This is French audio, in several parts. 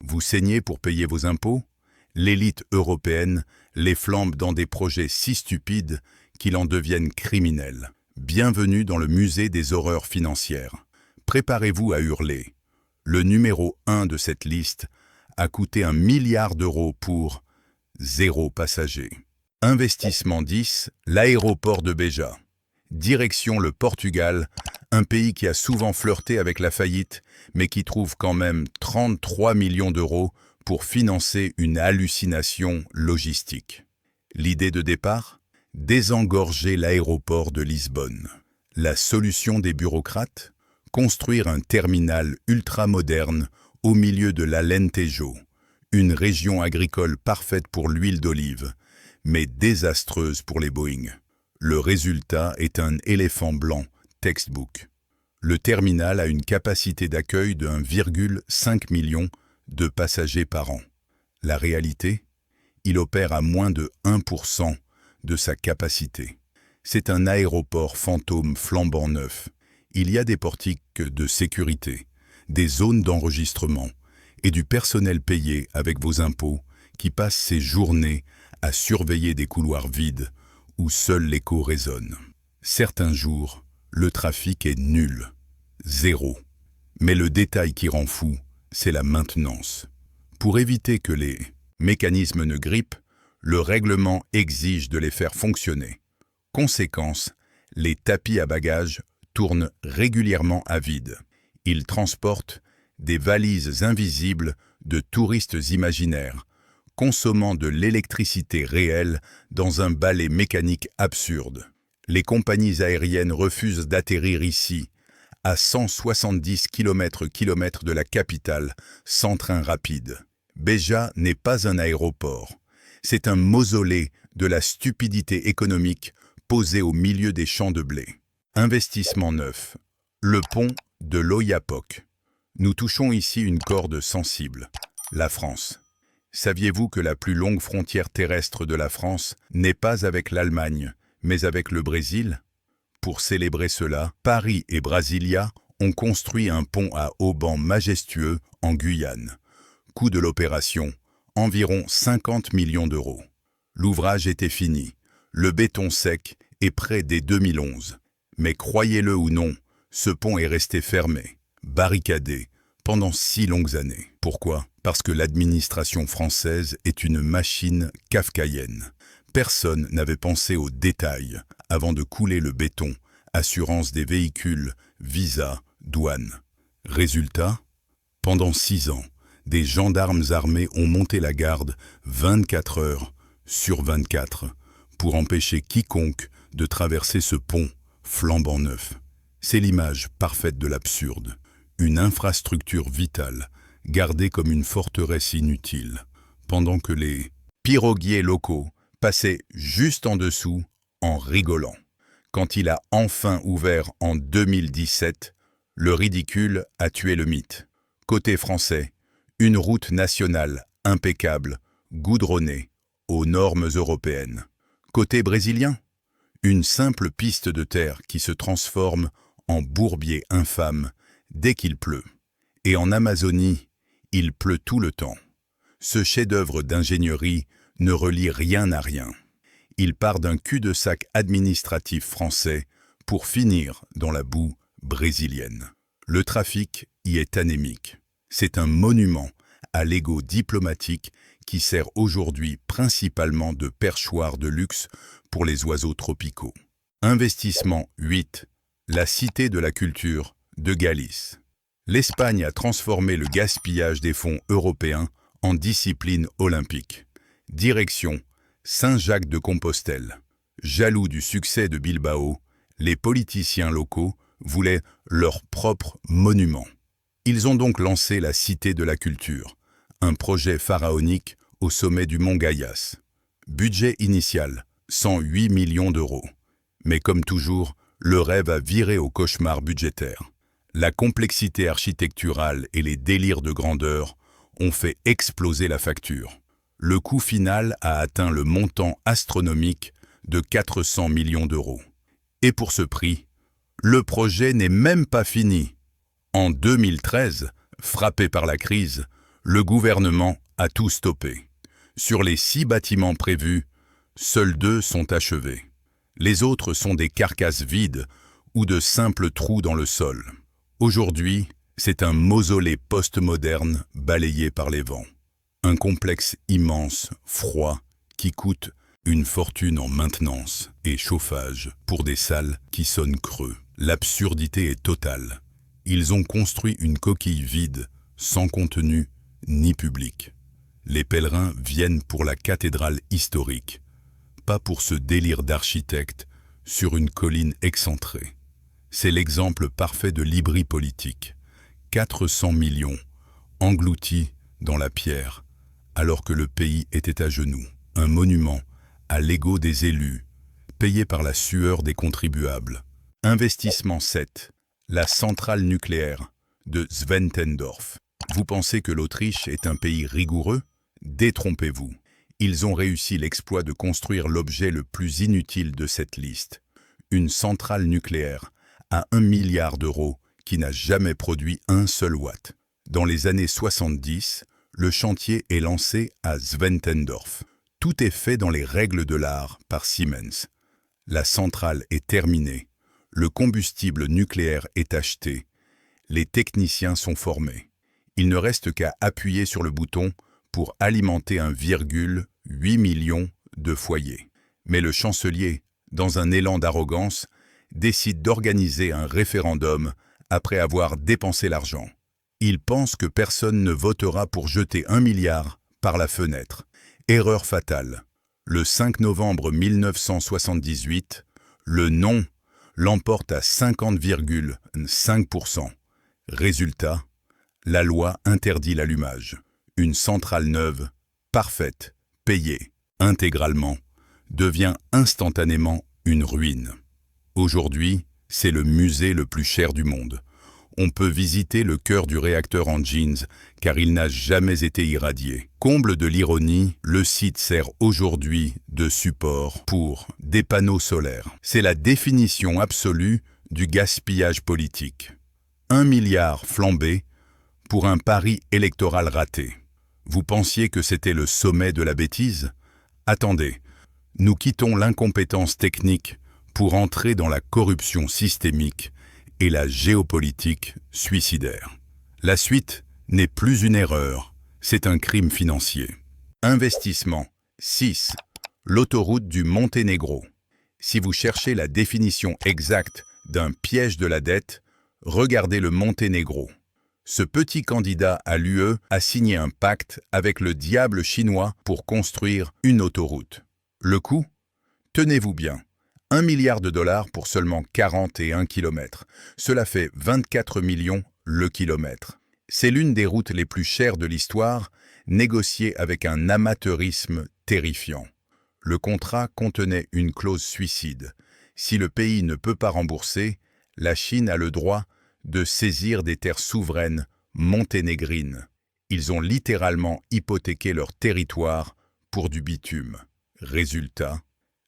Vous saignez pour payer vos impôts? L'élite européenne les flambe dans des projets si stupides qu'ils en deviennent criminels. Bienvenue dans le musée des horreurs financières. Préparez-vous à hurler. Le numéro 1 de cette liste a coûté 1 milliard d'euros pour 0 passagers. Investissement 10, l'aéroport de Beja. Direction le Portugal, un pays qui a souvent flirté avec la faillite, mais qui trouve quand même 33 millions d'euros pour financer une hallucination logistique. L'idée de départ? Désengorger l'aéroport de Lisbonne. La solution des bureaucrates? Construire un terminal ultramoderne au milieu de l'Alentejo, une région agricole parfaite pour l'huile d'olive, mais désastreuse pour les Boeing. Le résultat est un éléphant blanc, textbook. Le terminal a une capacité d'accueil de 1,5 million de passagers par an. La réalité? Il opère à moins de 1% de sa capacité. C'est un aéroport fantôme flambant neuf. Il y a des portiques de sécurité, des zones d'enregistrement et du personnel payé avec vos impôts qui passe ses journées à surveiller des couloirs vides où seul l'écho résonne. Certains jours, le trafic est nul, 0. Mais le détail qui rend fou, c'est la maintenance. Pour éviter que les mécanismes ne grippent, le règlement exige de les faire fonctionner. Conséquence, les tapis à bagages tournent régulièrement à vide. Ils transportent des valises invisibles de touristes imaginaires, consommant de l'électricité réelle dans un balai mécanique absurde. Les compagnies aériennes refusent d'atterrir ici, à 170 km de la capitale, sans train rapide. Beja n'est pas un aéroport. C'est un mausolée de la stupidité économique posé au milieu des champs de blé. Investissement neuf. Le pont de l'Oyapock. Nous touchons ici une corde sensible. La France. Saviez-vous que la plus longue frontière terrestre de la France n'est pas avec l'Allemagne, mais avec le Brésil? Pour célébrer cela, Paris et Brasilia ont construit un pont à haubans majestueux en Guyane. Coût de l'opération, environ 50 millions d'euros. L'ouvrage était fini. Le béton sec est prêt dès 2011. Mais croyez-le ou non, ce pont est resté fermé, barricadé, pendant si longues années. Pourquoi? Parce que l'administration française est une machine kafkaïenne. Personne n'avait pensé aux détails avant de couler le béton, assurance des véhicules, visa, douane. Résultat? Pendant 6 ans, des gendarmes armés ont monté la garde 24 heures sur 24 pour empêcher quiconque de traverser ce pont flambant neuf. C'est l'image parfaite de l'absurde. Une infrastructure vitale, gardée comme une forteresse inutile, pendant que les piroguiers locaux passaient juste en dessous en rigolant. Quand il a enfin ouvert en 2017, le ridicule a tué le mythe. Côté français, une route nationale impeccable, goudronnée, aux normes européennes. Côté brésilien, une simple piste de terre qui se transforme en bourbier infâme dès qu'il pleut. Et en Amazonie, il pleut tout le temps. Ce chef-d'œuvre d'ingénierie ne relie rien à rien. Il part d'un cul-de-sac administratif français pour finir dans la boue brésilienne. Le trafic y est anémique. C'est un monument à l'ego diplomatique qui sert aujourd'hui principalement de perchoir de luxe pour les oiseaux tropicaux. Investissement 8. La Cité de la Culture de Galice. L'Espagne a transformé le gaspillage des fonds européens en discipline olympique. Direction Saint-Jacques-de-Compostelle. Jaloux du succès de Bilbao, les politiciens locaux voulaient leur propre monument. Ils ont donc lancé la Cité de la Culture, un projet pharaonique au sommet du mont Gaias. Budget initial, 108 millions d'euros. Mais comme toujours, le rêve a viré au cauchemar budgétaire. La complexité architecturale et les délires de grandeur ont fait exploser la facture. Le coût final a atteint le montant astronomique de 400 millions d'euros. Et pour ce prix, le projet n'est même pas fini. En 2013, frappé par la crise, Le gouvernement a tout stoppé. Sur les 6 bâtiments prévus, seuls 2 sont achevés. Les autres sont des carcasses vides ou de simples trous dans le sol. Aujourd'hui, c'est un mausolée postmoderne balayé par les vents. Un complexe immense, froid, qui coûte une fortune en maintenance et chauffage pour des salles qui sonnent creux. L'absurdité est totale. Ils ont construit une coquille vide, sans contenu ni public. Les pèlerins viennent pour la cathédrale historique, pas pour ce délire d'architecte sur une colline excentrée. C'est l'exemple parfait de l'hybris politique. 400 millions engloutis dans la pierre, alors que le pays était à genoux. Un monument à l'ego des élus, payé par la sueur des contribuables. Investissement 7. La centrale nucléaire de Zwentendorf. Vous pensez que l'Autriche est un pays rigoureux? Détrompez-vous. Ils ont réussi l'exploit de construire l'objet le plus inutile de cette liste. Une centrale nucléaire à 1 milliard d'euros qui n'a jamais produit un seul watt. Dans les années 70, le chantier est lancé à Zwentendorf. Tout est fait dans les règles de l'art par Siemens. La centrale est terminée. Le combustible nucléaire est acheté. Les techniciens sont formés. Il ne reste qu'à appuyer sur le bouton pour alimenter 1,8 million de foyers. Mais le chancelier, dans un élan d'arrogance, décide d'organiser un référendum après avoir dépensé l'argent. Il pense que personne ne votera pour jeter 1 milliard par la fenêtre. Erreur fatale. Le 5 novembre 1978, le non l'emporte à 50,5%. Résultat, la loi interdit l'allumage. Une centrale neuve, parfaite, payée intégralement, devient instantanément une ruine. Aujourd'hui, c'est le musée le plus cher du monde. On peut visiter le cœur du réacteur en jeans, car il n'a jamais été irradié. Comble de l'ironie, le site sert aujourd'hui de support pour des panneaux solaires. C'est la définition absolue du gaspillage politique. 1 milliard flambé pour un pari électoral raté. Vous pensiez que c'était le sommet de la bêtise? Attendez, nous quittons l'incompétence technique pour entrer dans la corruption systémique et la géopolitique suicidaire. La suite n'est plus une erreur, c'est un crime financier. Investissement 6. L'autoroute du Monténégro. Si vous cherchez la définition exacte d'un piège de la dette, regardez le Monténégro. Ce petit candidat à l'UE a signé un pacte avec le diable chinois pour construire une autoroute. Le coût? Tenez-vous bien. 1 milliard de dollars pour seulement 41 km. Cela fait 24 millions le kilomètre. C'est l'une des routes les plus chères de l'histoire, négociée avec un amateurisme terrifiant. Le contrat contenait une clause suicide. Si le pays ne peut pas rembourser, la Chine a le droit de saisir des terres souveraines monténégrines. Ils ont littéralement hypothéqué leur territoire pour du bitume. Résultat,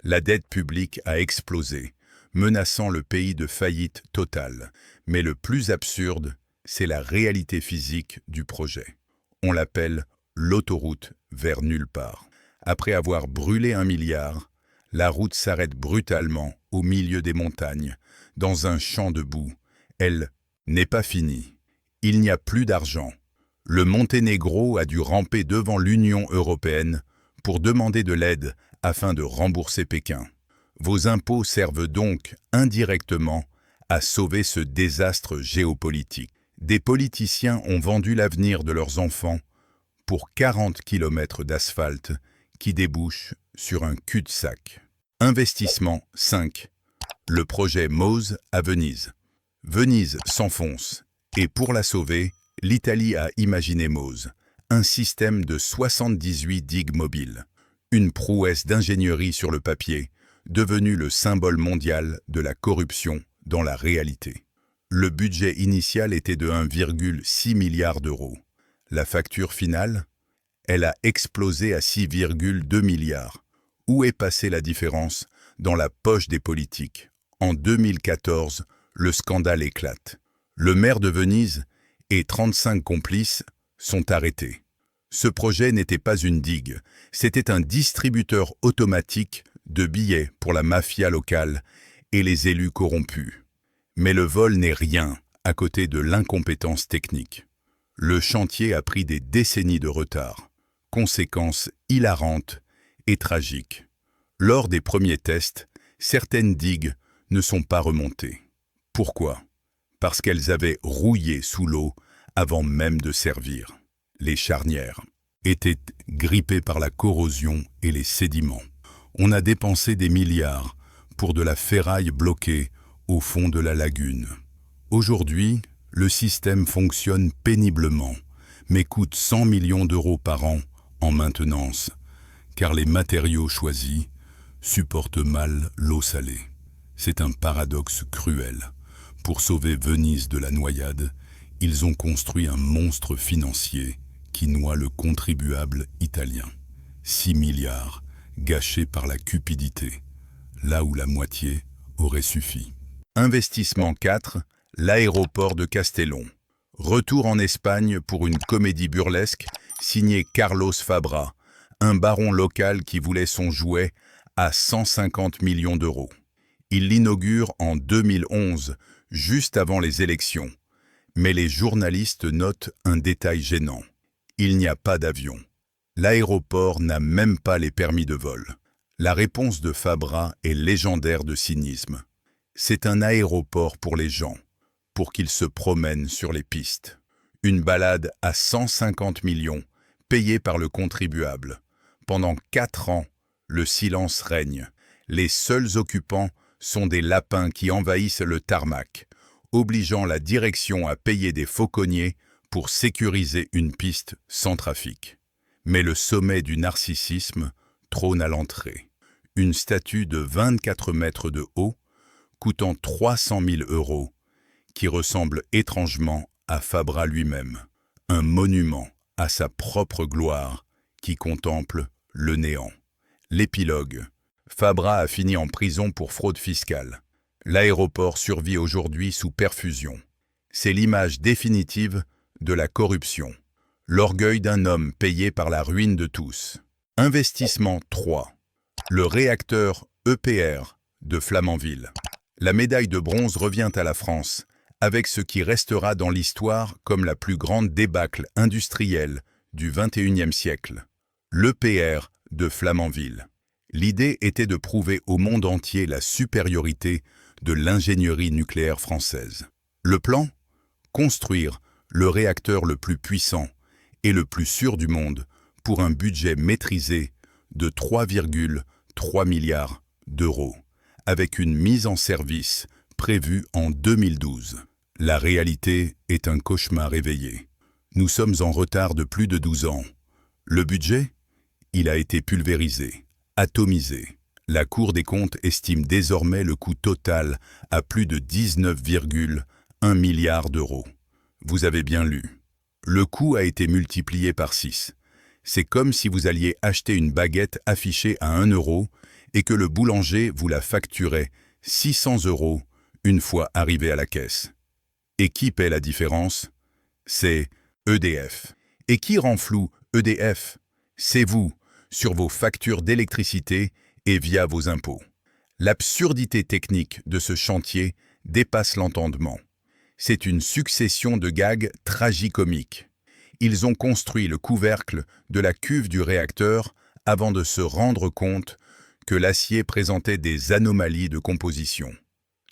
la dette publique a explosé, menaçant le pays de faillite totale. Mais le plus absurde, c'est la réalité physique du projet. On l'appelle l'autoroute vers nulle part. Après avoir brûlé 1 milliard, la route s'arrête brutalement au milieu des montagnes, dans un champ de boue. Elle n'est pas finie. Il n'y a plus d'argent. Le Monténégro a dû ramper devant l'Union européenne pour demander de l'aide afin de rembourser Pékin. Vos impôts servent donc indirectement à sauver ce désastre géopolitique. Des politiciens ont vendu l'avenir de leurs enfants pour 40 km d'asphalte qui débouche sur un cul-de-sac. Investissement 5. Le projet MOSE à Venise. Venise s'enfonce et pour la sauver, l'Italie a imaginé MOSE, un système de 78 digues mobiles. Une prouesse d'ingénierie sur le papier, devenu le symbole mondial de la corruption dans la réalité. Le budget initial était de 1,6 milliard d'euros. La facture finale? Elle a explosé à 6,2 milliards. Où est passée la différence? Dans la poche des politiques. En 2014, le scandale éclate. Le maire de Venise et 35 complices sont arrêtés. Ce projet n'était pas une digue, c'était un distributeur automatique de billets pour la mafia locale et les élus corrompus. Mais le vol n'est rien à côté de l'incompétence technique. Le chantier a pris des décennies de retard. Conséquences hilarantes et tragiques. Lors des premiers tests, certaines digues ne sont pas remontées. Pourquoi? Parce qu'elles avaient rouillé sous l'eau avant même de servir. Les charnières étaient grippées par la corrosion et les sédiments. On a dépensé des milliards pour de la ferraille bloquée au fond de la lagune. Aujourd'hui, le système fonctionne péniblement, mais coûte 100 millions d'euros par an en maintenance, car les matériaux choisis supportent mal l'eau salée. C'est un paradoxe cruel. Pour sauver Venise de la noyade, ils ont construit un monstre financier qui noie le contribuable italien. 6 milliards gâchés par la cupidité, là où la moitié aurait suffi. Investissement 4, l'aéroport de Castellón. Retour en Espagne pour une comédie burlesque signée Carlos Fabra, un baron local qui voulait son jouet à 150 millions d'euros. Il l'inaugure en 2011, juste avant les élections. Mais les journalistes notent un détail gênant. Il n'y a pas d'avion. L'aéroport n'a même pas les permis de vol. La réponse de Fabra est légendaire de cynisme. C'est un aéroport pour les gens, pour qu'ils se promènent sur les pistes. Une balade à 150 millions, payée par le contribuable. Pendant 4 ans, le silence règne. Les seuls occupants sont des lapins qui envahissent le tarmac, obligeant la direction à payer des fauconniers pour sécuriser une piste sans trafic. Mais le sommet du narcissisme trône à l'entrée. Une statue de 24 mètres de haut, coûtant 300 000 €, qui ressemble étrangement à Fabra lui-même. Un monument à sa propre gloire qui contemple le néant. L'épilogue. Fabra a fini en prison pour fraude fiscale. L'aéroport survit aujourd'hui sous perfusion. C'est l'image définitive de la corruption. L'orgueil d'un homme payé par la ruine de tous. Investissement 3. Le réacteur EPR de Flamanville. La médaille de bronze revient à la France, avec ce qui restera dans l'histoire comme la plus grande débâcle industrielle du XXIe siècle. L'EPR de Flamanville. L'idée était de prouver au monde entier la supériorité de l'ingénierie nucléaire française. Le plan? Construire le réacteur le plus puissant et le plus sûr du monde pour un budget maîtrisé de 3,3 milliards d'euros, avec une mise en service prévue en 2012. La réalité est un cauchemar éveillé. Nous sommes en retard de plus de 12 ans. Le budget? Il a été pulvérisé, atomisé. La Cour des comptes estime désormais le coût total à plus de 19,1 milliards d'euros. Vous avez bien lu. Le coût a été multiplié par 6. C'est comme si vous alliez acheter une baguette affichée à 1 € et que le boulanger vous la facturait 600 € une fois arrivé à la caisse. Et qui paie la différence? C'est EDF. Et qui rend flou EDF? C'est vous, sur vos factures d'électricité et via vos impôts. L'absurdité technique de ce chantier dépasse l'entendement. C'est une succession de gags tragicomiques. Ils ont construit le couvercle de la cuve du réacteur avant de se rendre compte que l'acier présentait des anomalies de composition.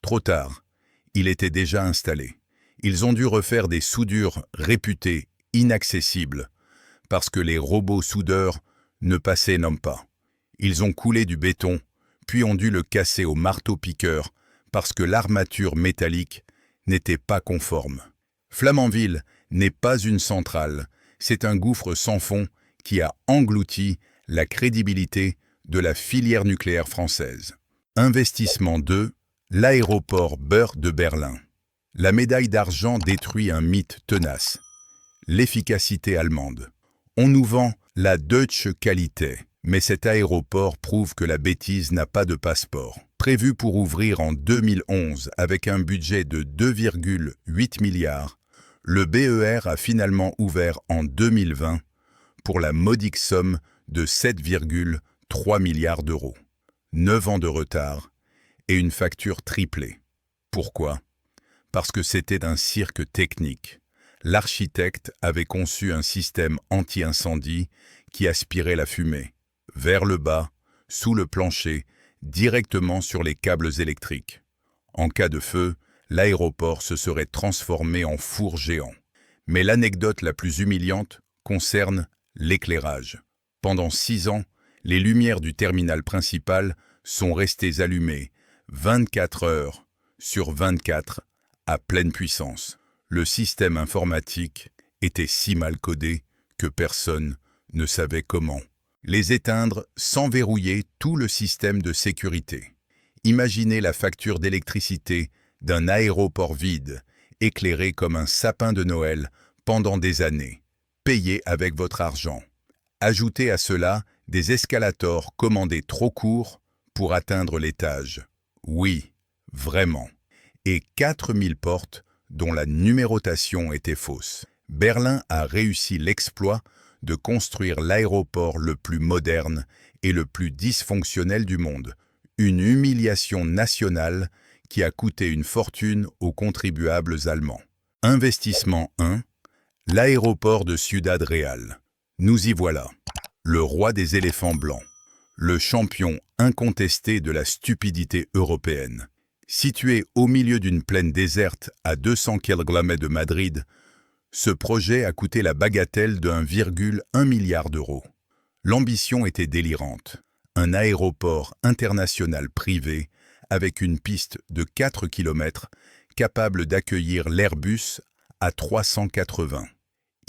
Trop tard, il était déjà installé. Ils ont dû refaire des soudures réputées inaccessibles parce que les robots soudeurs ne passaient pas. Ils ont coulé du béton, puis ont dû le casser au marteau-piqueur parce que l'armature métallique n'était pas conforme. Flamanville n'est pas une centrale, c'est un gouffre sans fond qui a englouti la crédibilité de la filière nucléaire française. Investissement 2, l'aéroport Beur de Berlin. La médaille d'argent détruit un mythe tenace, l'efficacité allemande. On nous vend la Deutsche Qualität, mais cet aéroport prouve que la bêtise n'a pas de passeport. Prévu pour ouvrir en 2011 avec un budget de 2,8 milliards, le BER a finalement ouvert en 2020 pour la modique somme de 7,3 milliards d'euros. 9 ans de retard et une facture triplée. Pourquoi? Parce que c'était un cirque technique. L'architecte avait conçu un système anti-incendie qui aspirait la fumée, vers le bas, sous le plancher, directement sur les câbles électriques. En cas de feu, l'aéroport se serait transformé en four géant. Mais l'anecdote la plus humiliante concerne l'éclairage. Pendant 6 ans, les lumières du terminal principal sont restées allumées 24 heures sur 24 à pleine puissance. Le système informatique était si mal codé que personne ne savait comment les éteindre sans verrouiller tout le système de sécurité. Imaginez la facture d'électricité d'un aéroport vide, éclairé comme un sapin de Noël pendant des années, payé avec votre argent. Ajoutez à cela des escalators commandés trop courts pour atteindre l'étage. Oui, vraiment. Et 4000 portes dont la numérotation était fausse. Berlin a réussi l'exploit de construire l'aéroport le plus moderne et le plus dysfonctionnel du monde. Une humiliation nationale qui a coûté une fortune aux contribuables allemands. Investissement 1. L'aéroport de Ciudad Real. Nous y voilà. Le roi des éléphants blancs. Le champion incontesté de la stupidité européenne. Situé au milieu d'une plaine déserte à 200 km de Madrid, ce projet a coûté la bagatelle de 1,1 milliard d'euros. L'ambition était délirante. Un aéroport international privé avec une piste de 4 km capable d'accueillir l'Airbus A380.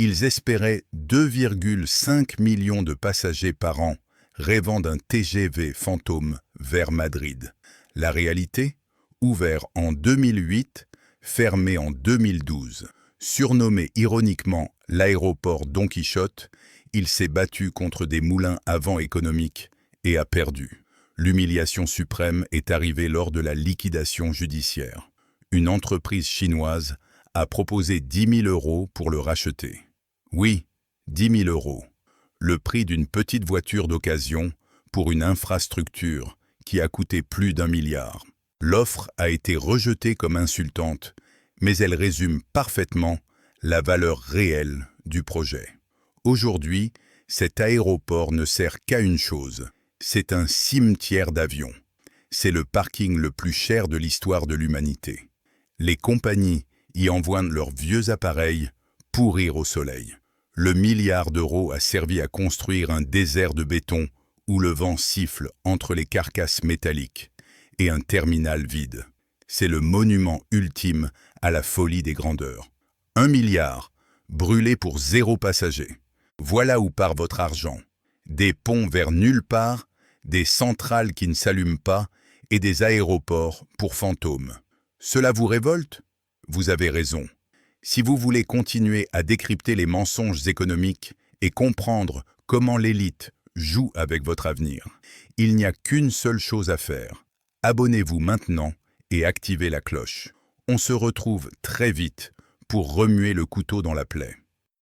Ils espéraient 2,5 millions de passagers par an, rêvant d'un TGV fantôme vers Madrid. La réalité? Ouvert en 2008, fermé en 2012. Surnommé ironiquement l'aéroport Don Quichotte, il s'est battu contre des moulins à vent économiques et a perdu. L'humiliation suprême est arrivée lors de la liquidation judiciaire. Une entreprise chinoise a proposé 10 000 € pour le racheter. Oui, 10 000 €. Le prix d'une petite voiture d'occasion pour une infrastructure qui a coûté plus d'1 milliard. L'offre a été rejetée comme insultante, mais elle résume parfaitement la valeur réelle du projet. Aujourd'hui, cet aéroport ne sert qu'à une chose. C'est un cimetière d'avions. C'est le parking le plus cher de l'histoire de l'humanité. Les compagnies y envoient leurs vieux appareils pourrir au soleil. Le milliard d'euros a servi à construire un désert de béton où le vent siffle entre les carcasses métalliques et un terminal vide. C'est le monument ultime à la folie des grandeurs. 1 milliard, brûlé pour 0 passager. Voilà où part votre argent. Des ponts vers nulle part, des centrales qui ne s'allument pas et des aéroports pour fantômes. Cela vous révolte? Vous avez raison. Si vous voulez continuer à décrypter les mensonges économiques et comprendre comment l'élite joue avec votre avenir, il n'y a qu'une seule chose à faire. Abonnez-vous maintenant et activez la cloche. On se retrouve très vite pour remuer le couteau dans la plaie.